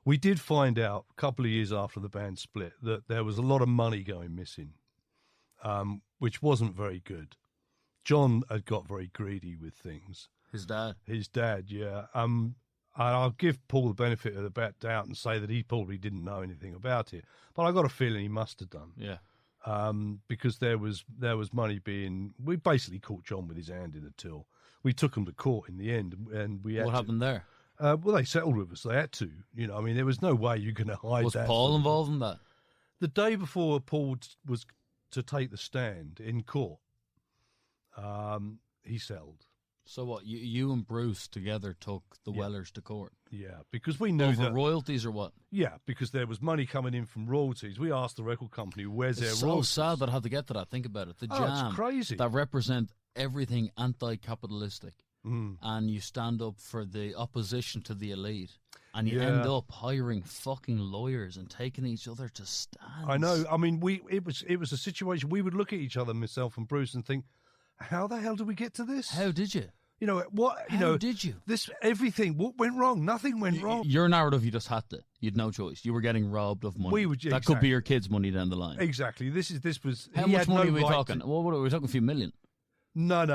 We did find out a couple of years after the band split that there was a lot of money going missing, which wasn't very good. John had got very greedy with things. His dad? His dad, yeah. I'll give Paul the benefit of the doubt and say that he probably didn't know anything about it. But I got a feeling he must have done. Yeah. Because there was money being... We basically caught John with his hand in the till. We took him to court in the end, and we had What happened there? Well, they settled with us. They had to. I mean, there was no way you could hide Was that. Was Paul involved in that? The day before Paul was to take the stand in court, he settled. So what, you and Bruce together took the Wellers to court? Yeah, because we knew Over that... royalties or what? Yeah, because there was money coming in from royalties. We asked the record company, where's their royalties? It's so sad that I had to get to that. Think about it. The Jam, it's crazy. That represent everything anti-capitalistic. And you stand up for the opposition to the elite. And you end up hiring fucking lawyers and taking each other to stands. I know. I mean, it was a situation. We would look at each other, myself and Bruce, and think, how the hell did we get to this? How did you? How did you? Everything. What went wrong? Nothing went wrong. Your narrative, you just had to. You had no choice. You were getting robbed of money. That could be your kids' money down the line. Exactly. This was. How much money are we talking? What were we talking? A few million. No.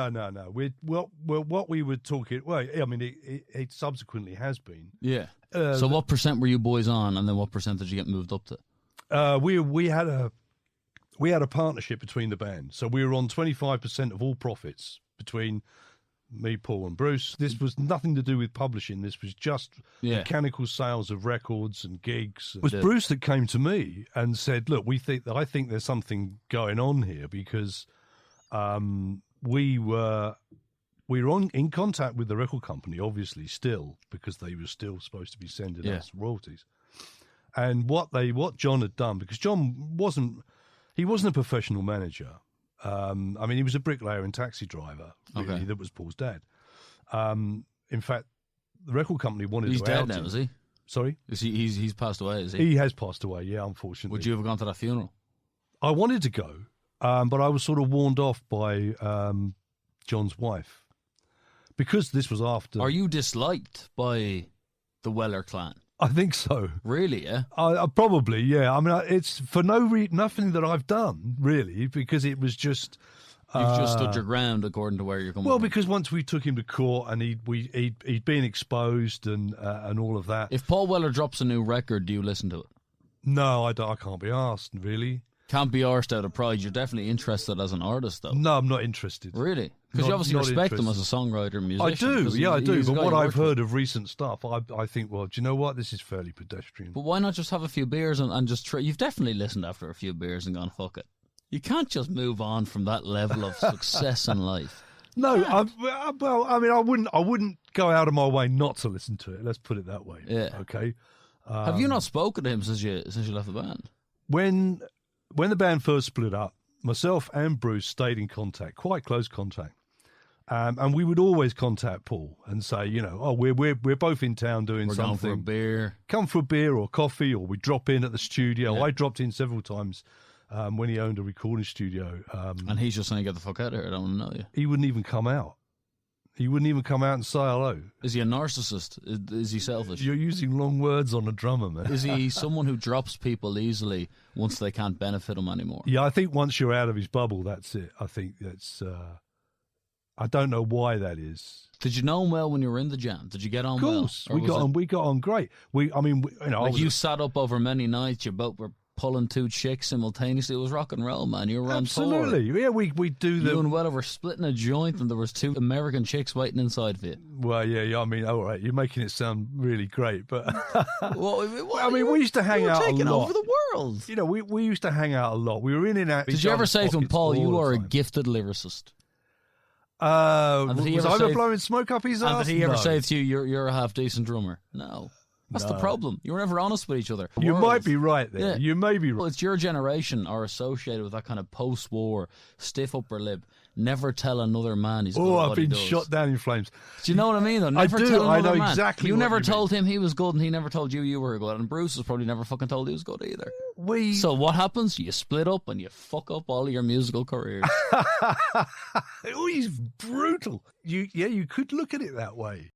What we were talking. Well, I mean, it subsequently has been. Yeah. So what percent were you boys on, and then what percent did you get moved up to? We had a partnership between the band, so we were on 25% of all profits between me, Paul, and Bruce. This was nothing to do with publishing. This was just mechanical sales of records and gigs. It was Bruce that came to me and said, "Look, I think there's something going on here because we were in contact with the record company, obviously, still, because they were still supposed to be sending us royalties. And what John had done, because John wasn't a professional manager. I mean, he was a bricklayer and taxi driver. Really, that was Paul's dad. In fact, the record company wanted He's to out dead now, him. is he? Sorry? He's passed away, is he? He has passed away, yeah, unfortunately. Would you have gone to that funeral? I wanted to go, but I was sort of warned off by John's wife. Because this was after... Are you disliked by the Weller clan? I think so. Really, yeah? Probably, yeah. I mean, it's for nothing that I've done, really, because it was just... You've just stood your ground according to where you're coming from. Well, because once we took him to court and he'd been exposed and all of that... If Paul Weller drops a new record, do you listen to it? No, I can't be asked, really. Can't be arsed out of pride. You're definitely interested as an artist, though. No, I'm not interested. Really? Because you obviously respect him as a songwriter and musician. I do, I do. But what I've heard of recent stuff, I think, well, do you know what? This is fairly pedestrian. But why not just have a few beers and just try? You've definitely listened after a few beers and gone, fuck it. You can't just move on from that level of success in life. No, well, I mean, I wouldn't go out of my way not to listen to it. Let's put it that way. Yeah. Okay. Have you not spoken to him since you left the band? When the band first split up, myself and Bruce stayed in contact, quite close contact. And we would always contact Paul and say, we're both in town doing something. Going for a beer. Come for a beer or coffee, or we drop in at the studio. Yeah. I dropped in several times when he owned a recording studio. And he's just saying, get the fuck out of here, I don't want to know you. He wouldn't even come out. He wouldn't even come out and say hello. Is he a narcissist? Is he selfish? You're using long words on a drummer, man. Is he someone who drops people easily once they can't benefit him anymore? Yeah, I think once you're out of his bubble, that's it. I think that's... I don't know why that is. Did you know him well when you were in the Jam? Did you get on well? Of course. We got on great. You sat up over many nights, you both were pulling two chicks simultaneously. It was rock and roll, man. You were on tour. Absolutely. Yeah, we do the... You and Weller were splitting a joint and there was two American chicks waiting inside for you. Well, yeah, I mean, all right, you're making it sound really great, but... we used to hang out a lot. taking over the world. We used to hang out a lot. We were in and out. Did you ever say to him, Paul, you are a gifted lyricist? Was I ever blowing smoke up his ass? And did he ever say to you, you're a half-decent drummer? No. That's the problem. You were never honest with each other. You might be right there. Yeah. You may be right. Well, it's your generation are associated with that kind of post-war, stiff upper lip, never tell another man he's good at what I've been he does. shot down in flames. Do you know what I mean, though? Never I do. Tell another I know man. exactly You what never you told mean. him he was good and he never told you were good. And Bruce has probably never fucking told he was good either. So what happens? You split up and you fuck up all of your musical careers. He's brutal. You could look at it that way.